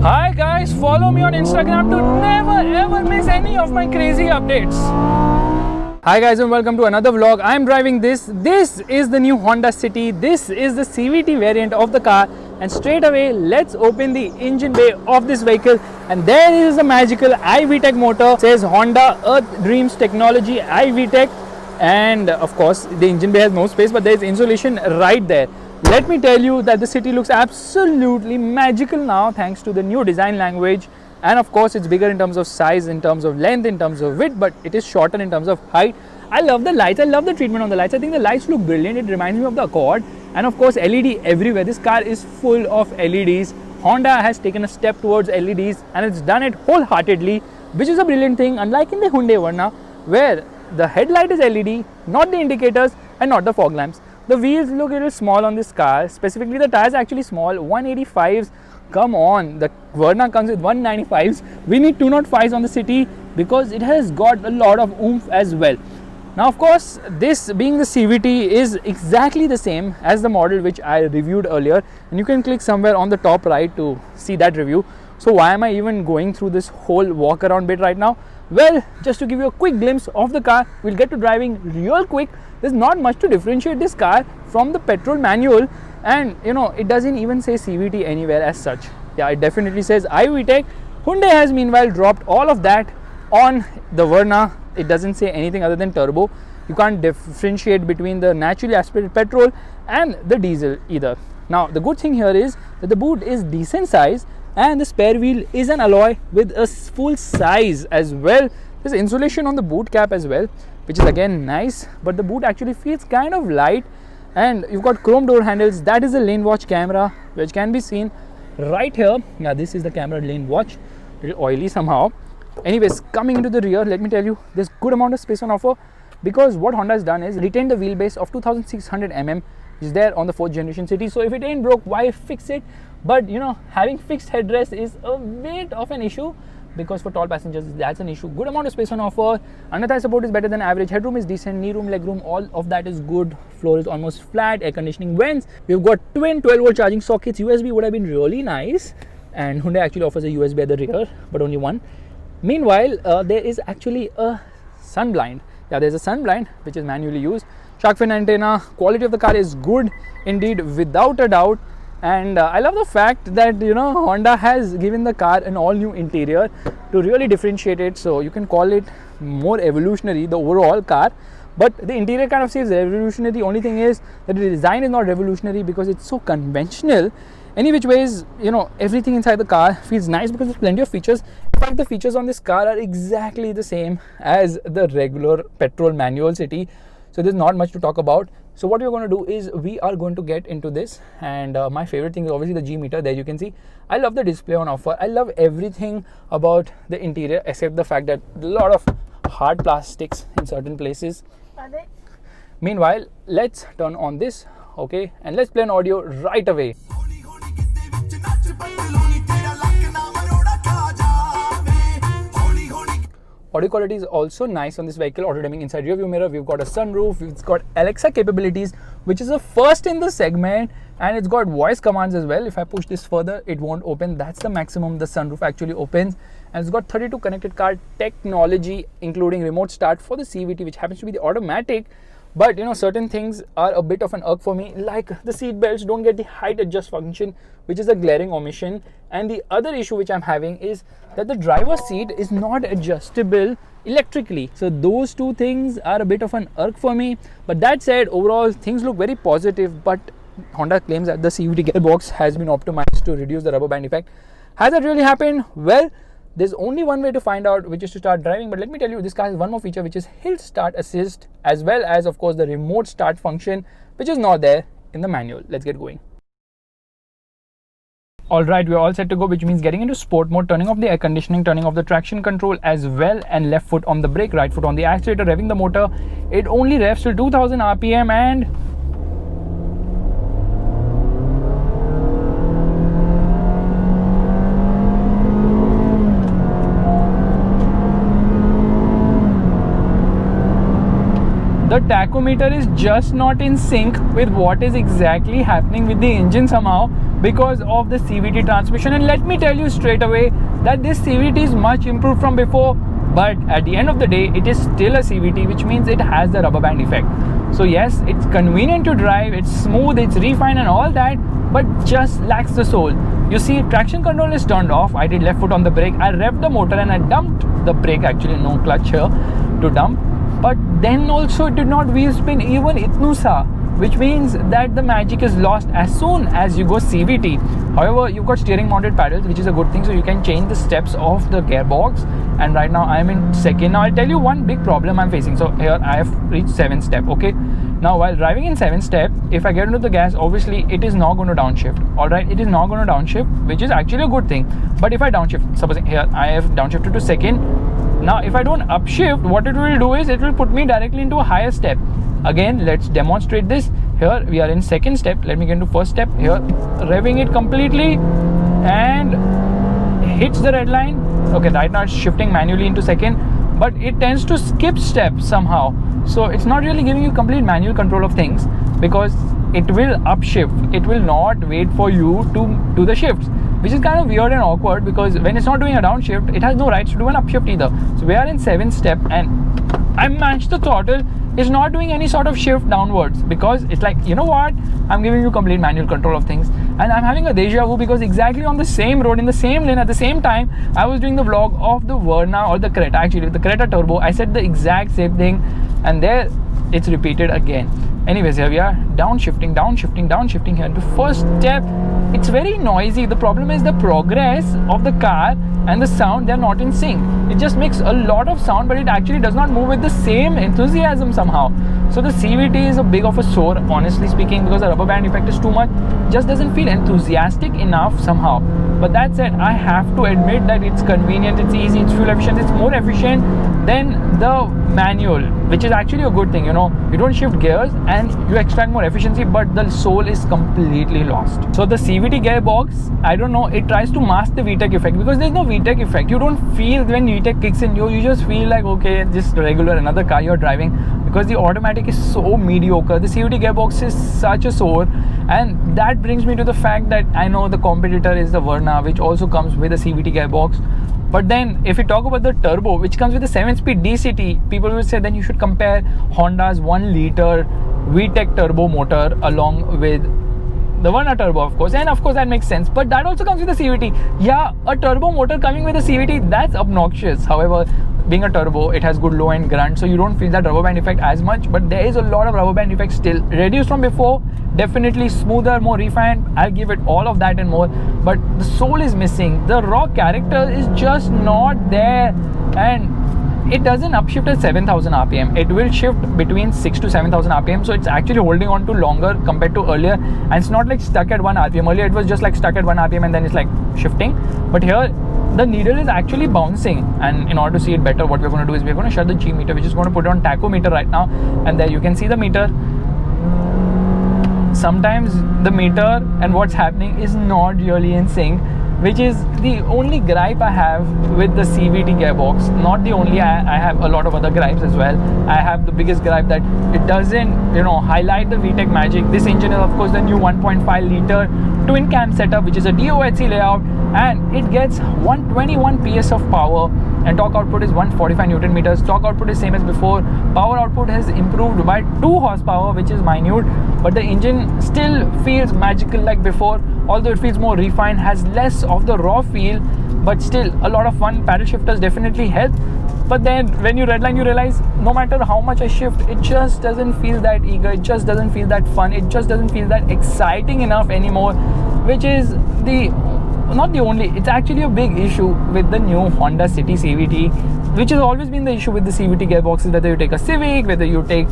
Hi guys, follow me on Instagram to never ever miss any of my crazy updates. Hi guys and welcome to another vlog. I am driving this. This is the new Honda City. This is the CVT variant of the car, and straight away let's open the engine bay of this vehicle, and there is a magical iVTEC motor. It says Honda Earth Dreams Technology iVTEC, and of course the engine bay has no space, but there is insulation right there. Let me tell you that the City looks absolutely magical now thanks to the new design language, and of course it's bigger in terms of size, in terms of length, in terms of width, but it is shorter in terms of height. I love the lights. I love the treatment on the lights. I think the lights look brilliant. It reminds me of the Accord, and of course LED everywhere. This car is full of LEDs. Honda has taken a step towards LEDs and it's done it wholeheartedly, which is a brilliant thing, unlike in the Hyundai Verna where the headlight is LED, not the indicators and not the fog lamps. The wheels look a little small on this car, specifically the tires are actually small, 185s. Come on, the Verna comes with 195s. We need 205s on the City because it has got a lot of oomph as well. Now of course, this being the CVT is exactly the same as the model which I reviewed earlier, and you can click somewhere on the top right to see that review. So why am I even going through this whole walk around bit right now? Well, just to give you a quick glimpse of the car, we'll get to driving real quick. There's not much to differentiate this car from the petrol manual, and you know, it doesn't even say CVT anywhere as such. Yeah, it definitely says iVTEC. Hyundai has meanwhile dropped all of that on the Verna. It doesn't say anything other than turbo. You can't differentiate between the naturally aspirated petrol and the diesel either. Now the good thing here is that the boot is decent size, and the spare wheel is an alloy with a full size as well. There's insulation on the boot cap as well, which is again nice, but the boot actually feels kind of light, and you've got chrome door handles. That is a lane watch camera which can be seen right here. Yeah, this is the camera lane watch, a little oily somehow. Anyways, coming into the rear, let me tell you, there's good amount of space on offer, because what Honda has done is retained the wheelbase of 2600 mm, which is there on the 4th generation City. So if it ain't broke, why fix it? But you know, having fixed headrest is a bit of an issue, because for tall passengers that's an issue. Good amount of space on offer. Under thigh support is better than average. Headroom is decent. Knee room, leg room, all of that is good. Floor is almost flat. Air conditioning vents. We've got twin 12-volt charging sockets. USB would have been really nice, and Hyundai actually offers a USB at the rear, but only one. Meanwhile, there is actually a sun blind. Yeah, there's a sun blind which is manually used. Shark fin antenna. Quality of the car is good indeed, without a doubt. And I love the fact that, you know, Honda has given the car an all new interior to really differentiate it. So you can call it more evolutionary, the overall car, but the interior kind of says revolutionary. The only thing is that the design is not revolutionary because it's so conventional. Any which ways, you know, everything inside the car feels nice because there's plenty of features. In fact, the features on this car are exactly the same as the regular petrol manual City. So there's not much to talk about. So what we're going to do is we are going to get into this, and my favorite thing is obviously the G meter. There you can see I love the display on offer. I love everything about the interior except the fact that a lot of hard plastics in certain places. Meanwhile, let's turn on this, okay, and let's play an audio right away. Audio quality is also nice on this vehicle. Auto dimming inside rear view mirror. We've got a sunroof. It's got Alexa capabilities, which is the first in the segment, and it's got voice commands as well. If I push this further, it won't open. That's the maximum the sunroof actually opens. And it's got 32 connected car technology, including remote start for the CVT, which happens to be the automatic. But you know, certain things are a bit of an irk for me, like the seat belts don't get the height adjust function, which is a glaring omission. And the other issue which I'm having is that the driver's seat is not adjustable electrically. So those two things are a bit of an irk for me. But that said, overall things look very positive. But Honda claims that the CVT gearbox has been optimized to reduce the rubber band effect. Has that really happened? Well, there's only one way to find out, which is to start driving. But let me tell you, this car has one more feature, which is hill start assist, as well as of course the remote start function, which is not there in the manual. Let's get going. Alright, we're all set to go, which means getting into sport mode, turning off the air conditioning, turning off the traction control as well, and left foot on the brake, right foot on the accelerator, revving the motor. It only revs till 2000 RPM, and the tachometer is just not in sync with what is exactly happening with the engine somehow. because of the CVT transmission. And let me tell you straight away that this CVT is much improved from before, but at the end of the day it is still a CVT, which means it has the rubber band effect. So yes, it's convenient to drive, it's smooth, it's refined and all that, but just lacks the soul. You see, traction control is turned off. I did left foot on the brake, I revved the motor and I dumped the brake, actually no clutch here to dump, but then also it did not wheel spin even itnu sa, which means that the magic is lost as soon as you go CVT. However, you've got steering mounted paddles, which is a good thing, so you can change the steps of the gearbox. And right now I'm in second. Now I'll tell you one big problem I'm facing. So here I have reached 7th step. Okay, now while driving in 7th step, if I get into the gas, obviously it is not going to downshift. Alright, it is not going to downshift, which is actually a good thing. But if I downshift, supposing here I have downshifted to second, now if I don't upshift, what it will do is it will put me directly into a higher step. Again, let's demonstrate this. Here we are in 2nd step. Let me get into 1st step. Here, revving it completely and hits the red line. Okay, right now it's shifting manually into 2nd, but it tends to skip steps somehow. So it's not really giving you complete manual control of things, because it will upshift. It will not wait for you to do the shifts, which is kind of weird and awkward, because when it's not doing a downshift, it has no rights to do an upshift either. So we are in 7th step and I matched the throttle. It's not doing any sort of shift downwards, because it's like, you know what, I'm giving you complete manual control of things. And I'm having a deja vu, because exactly on the same road, in the same lane, at the same time, I was doing the vlog of the Verna or the Creta, actually the Creta Turbo. I said the exact same thing, and there it's repeated again. Anyways, here we are, downshifting here into 1st step. It's very noisy. The problem is the progress of the car and the sound, they're not in sync. It just makes a lot of sound, but it actually does not move with the same enthusiasm somehow. So the CVT is a big of a sore, honestly speaking, because the rubber band effect is too much. Just doesn't feel enthusiastic enough somehow. But that said, I have to admit that it's convenient, it's easy, it's fuel efficient, it's more efficient than the manual, which is actually a good thing. You know, you don't shift gears and you extract more efficiency, but the soul is completely lost. So the CVT gearbox, I don't know, it tries to mask the VTEC effect, because there's no VTEC effect. You don't feel when VTEC kicks in, you just feel like, okay, just regular, another car you're driving, because the automatic is so mediocre. The CVT gearbox is such a sore, and that brings me to the fact that I know the competitor is the Verna, which also comes with a CVT gearbox. But then if we talk about the turbo, which comes with a 7-speed DCT, people will say then you should compare Honda's 1-liter VTEC turbo motor along with the Verna turbo, of course, and of course that makes sense, but that also comes with a CVT. Yeah, a turbo motor coming with a CVT, that's obnoxious. However, being a turbo, it has good low end grunt, so you don't feel that rubber band effect as much, but there is a lot of rubber band effect still, reduced from before, definitely smoother, more refined. I'll give it all of that and more, but the soul is missing. The raw character is just not there, and it doesn't upshift at 7,000 rpm. It will shift between 6 to 7,000 rpm, so it's actually holding on to longer compared to earlier, and it's not like stuck at 1 rpm. Earlier it was just like stuck at 1 rpm and then it's like shifting, but here the needle is actually bouncing. And in order to see it better, what we're going to do is we're going to shut the G meter. We're just going to put it on tachometer right now, and there you can see the meter. Sometimes the meter and what's happening is not really in sync, which is the only gripe I have with the CVT gearbox. Not the only, I have a lot of other gripes as well. I have the biggest gripe that it doesn't, you know, highlight the VTEC magic. This engine is of course the new 1.5 liter twin cam setup, which is a DOHC layout, and it gets 121 PS of power, and torque output is 145 Newton meters. Torque output is same as before. Power output has improved by 2 horsepower, which is minute, but the engine still feels magical like before, although it feels more refined, has less of the raw feel, but still a lot of fun. Paddle shifters definitely help, but then when you redline, you realize no matter how much I shift, it just doesn't feel that eager, it just doesn't feel that fun, it just doesn't feel that exciting enough anymore, which is not the only, it's actually a big issue with the new Honda City CVT, which has always been the issue with the CVT gearboxes. Whether you take a Civic, whether you take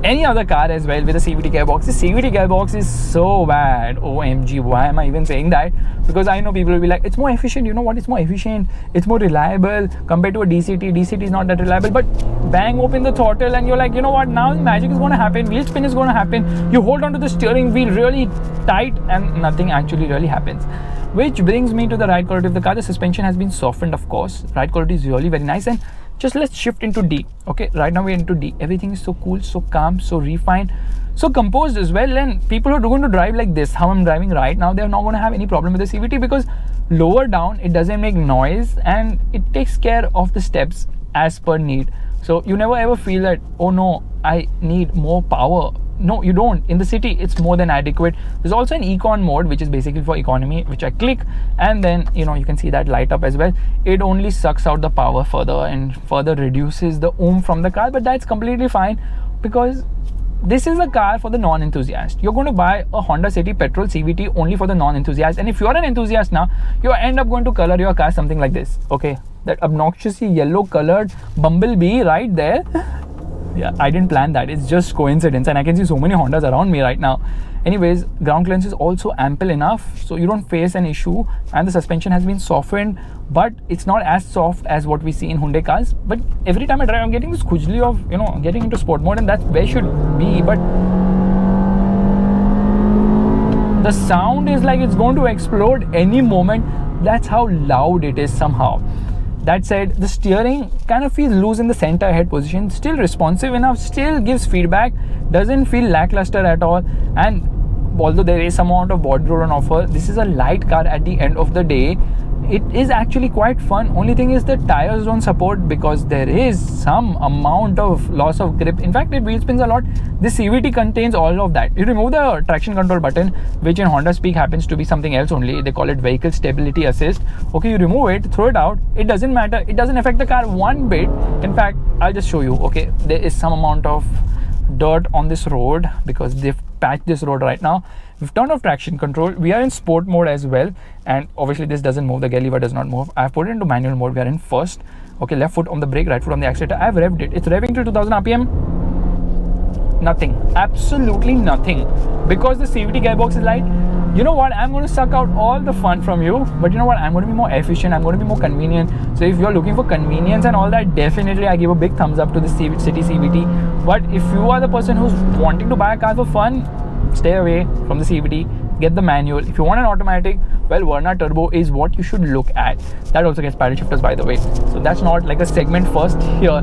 any other car as well with a CVT gearbox, the CVT gearbox is so bad. OMG, why am I even saying that? Because I know people will be like, it's more efficient. You know what, it's more efficient, it's more reliable compared to a DCT. DCT is not that reliable. But bang open the throttle and you're like, you know what, now magic is going to happen, wheel spin is going to happen. You hold on to the steering wheel really tight and nothing actually really happens. Which brings me to the ride quality of the car. The suspension has been softened, of course. Ride quality is really very nice, and just let's shift into D. Okay, right now we're into D. Everything is so cool, so calm, so refined, so composed as well. And people who are going to drive like this, how I'm driving right now, they're not going to have any problem with the CVT, because lower down it doesn't make noise and it takes care of the steps as per need. So you never ever feel that, oh no, I need more power. No, you don't. In the city, it's more than adequate. There's also an econ mode, which is basically for economy, which I click, and then you can see that light up as well. It only sucks out the power further and further reduces the ohm from the car, but that's completely fine, because this is a car for the non-enthusiast. You're going to buy a Honda City petrol CVT only for the non-enthusiast, and if you're an enthusiast now, you end up going to color your car something like this. Okay, that obnoxiously yellow colored bumblebee right there. Yeah, I didn't plan that. It's just coincidence, and I can see so many Hondas around me right now. Anyways, ground clearance is also ample enough, so you don't face an issue, and the suspension has been softened, but it's not as soft as what we see in Hyundai cars. But every time I drive, I'm getting this khujli of getting into sport mode, and that's where it should be. But the sound is like it's going to explode any moment. That's how loud it is somehow. That said, the steering kind of feels loose in the center head position, still responsive enough, still gives feedback, doesn't feel lackluster at all. And although there is some amount of body roll on offer, this is a light car at the end of the day. It is actually quite fun. Only thing is the tires don't support, because there is some amount of loss of grip. In fact, it wheel spins a lot. This CVT contains all of that. You remove the traction control button, which in Honda speak happens to be something else only. They call it vehicle stability assist. Okay, you remove it, throw it out. It doesn't matter. It doesn't affect the car one bit. In fact, I'll just show you. Okay, there is some amount of dirt on this road because they've patched this road right now. We've turned off traction control. We are in sport mode as well, and obviously this doesn't move. The gear lever does not move. I've put it into manual mode. We are in first. Okay, left foot on the brake, right foot on the accelerator. I've revved it. It's revving to 2000 RPM. Nothing, absolutely nothing, because the CVT gearbox is light. You know what, I'm going to suck out all the fun from you, but you know what, I'm going to be more efficient, I'm going to be more convenient. So if you're looking for convenience and all that, definitely I give a big thumbs up to the City CVT. But if you are the person who's wanting to buy a car for fun, stay away from the CVT, get the manual. If you want an automatic, well, Verna Turbo is what you should look at. That also gets paddle shifters, by the way. So that's not like a segment first here.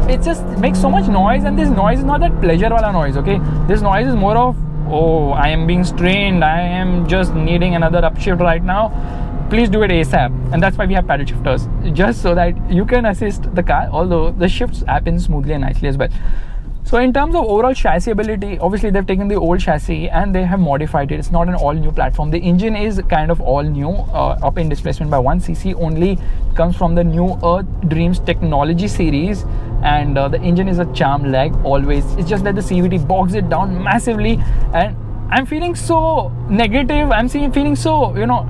It just makes so much noise, and this noise is not that pleasure wala noise, okay? This noise is more of, oh, I am being strained, I am just needing another upshift right now. Please do it ASAP. And that's why we have paddle shifters, just so that you can assist the car, although the shifts happen smoothly and nicely as well. So in terms of overall chassis ability, obviously they've taken the old chassis and they have modified it. It's not an all new platform. The engine is kind of all new, up in displacement by 1cc only. Comes from the new Earth Dreams technology series, and the engine is a charm lag always. It's just that the CVT bogs it down massively, and I'm feeling so negative. I'm feeling so,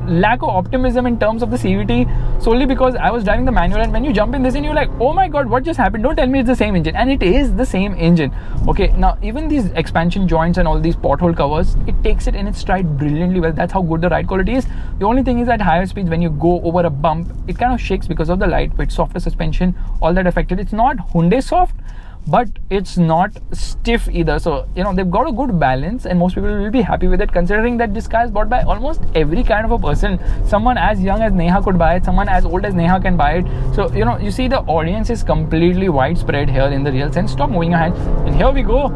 lack of optimism in terms of the CVT, solely because I was driving the manual, and when you jump in this and you're like, oh my god, what just happened? Don't tell me it's the same engine. And it is the same engine. Okay, now even these expansion joints and all these pothole covers, it takes it in its stride brilliantly well. That's how good the ride quality is. The only thing is at higher speeds, when you go over a bump, it kind of shakes because of the lightweight, softer suspension, all that affected. It's not Hyundai soft, but it's not stiff either. So they've got a good balance, and most people will be happy with it, considering that this car is bought by almost every kind of a person. Someone as young as Neha could buy it, someone as old as Neha can buy it. So you see the audience is completely widespread here in the real sense. Stop moving your hand, and here we go.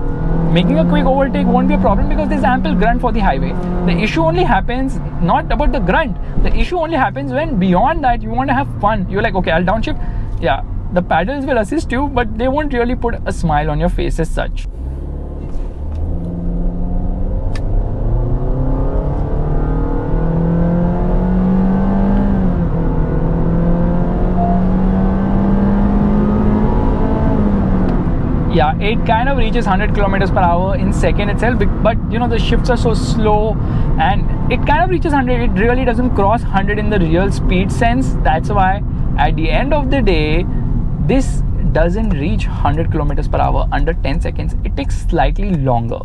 Making a quick overtake won't be a problem because there's ample grunt for the highway. The issue only happens not about the grunt. The issue only happens when beyond that you want to have fun. You're like, okay, I'll downshift. Yeah, the paddles will assist you, but they won't really put a smile on your face as such. Yeah, it kind of reaches 100 kilometers per hour in second itself, but the shifts are so slow, and it kind of reaches 100. It really doesn't cross 100 in the real speed sense. That's why at the end of the day, this doesn't reach 100 kilometers per hour under 10 seconds. It takes slightly longer.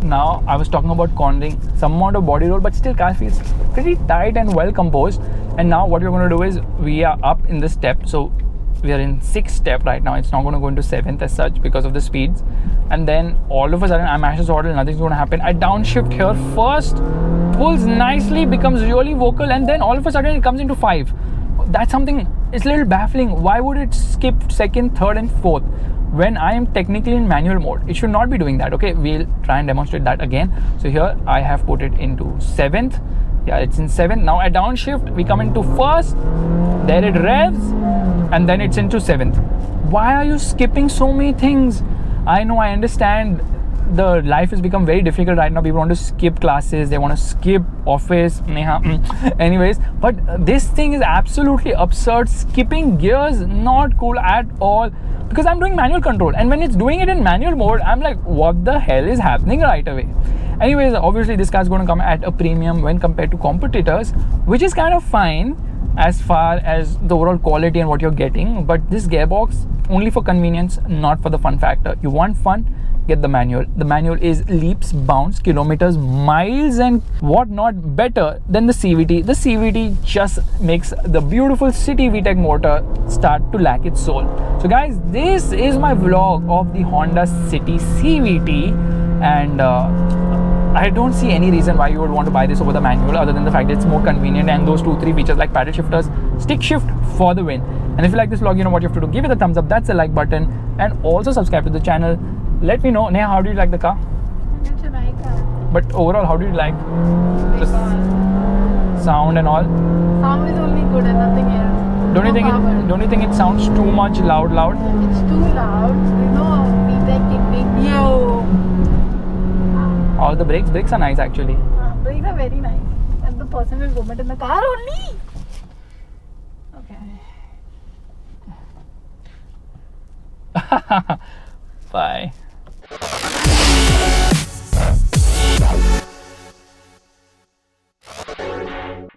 Now, I was talking about cornering, some amount of body roll, but still car feels pretty tight and well composed. And now what we're going to do is, we are up in the step. So we are in 6th step right now. It's not going to go into 7th as such because of the speeds. And then all of a sudden, I mash the throttle, nothing's going to happen. I downshift here first, pulls nicely, becomes really vocal, and then all of a sudden it comes into 5. That's something it's a little baffling. Why would it skip second, third and fourth when I am technically in manual mode? It should not be doing that. Okay, we'll try and demonstrate that again. So here I have put it into 7th. Yeah, it's in 7th. Now at downshift we come into 1st, there it revs, and then it's into 7th. Why are you skipping so many things? I know, I understand the life has become very difficult right now. People want to skip classes, they want to skip office, anyways, but this thing is absolutely absurd. Skipping gears, not cool at all, because I'm doing manual control, and when it's doing it in manual mode, I'm like, what the hell is happening right away? Anyways, obviously this car is going to come at a premium when compared to competitors, which is kind of fine as far as the overall quality and what you're getting, but this gearbox only for convenience, not for the fun factor. You want fun, get the manual. The manual is leaps, bounds, kilometers, miles and whatnot better than the CVT. The CVT just makes the beautiful city VTEC motor start to lack its soul. So guys, this is my vlog of the Honda City CVT, and I don't see any reason why you would want to buy this over the manual, other than the fact that it's more convenient and those 2-3 features like paddle shifters, stick shift for the win. And if you like this vlog, you know what you have to do. Give it a thumbs up, that's the like button, and also subscribe to the channel. Let me know, Neha, how do you like the car? It's a nice car. But overall, how do you like the sound and all? Sound is only good and nothing else. Don't you think it sounds too much loud? It's too loud. You know, VTEC kicking. Yo. All the brakes are nice actually. Brakes are very nice. And the personal movement in the car only. Okay. Bye.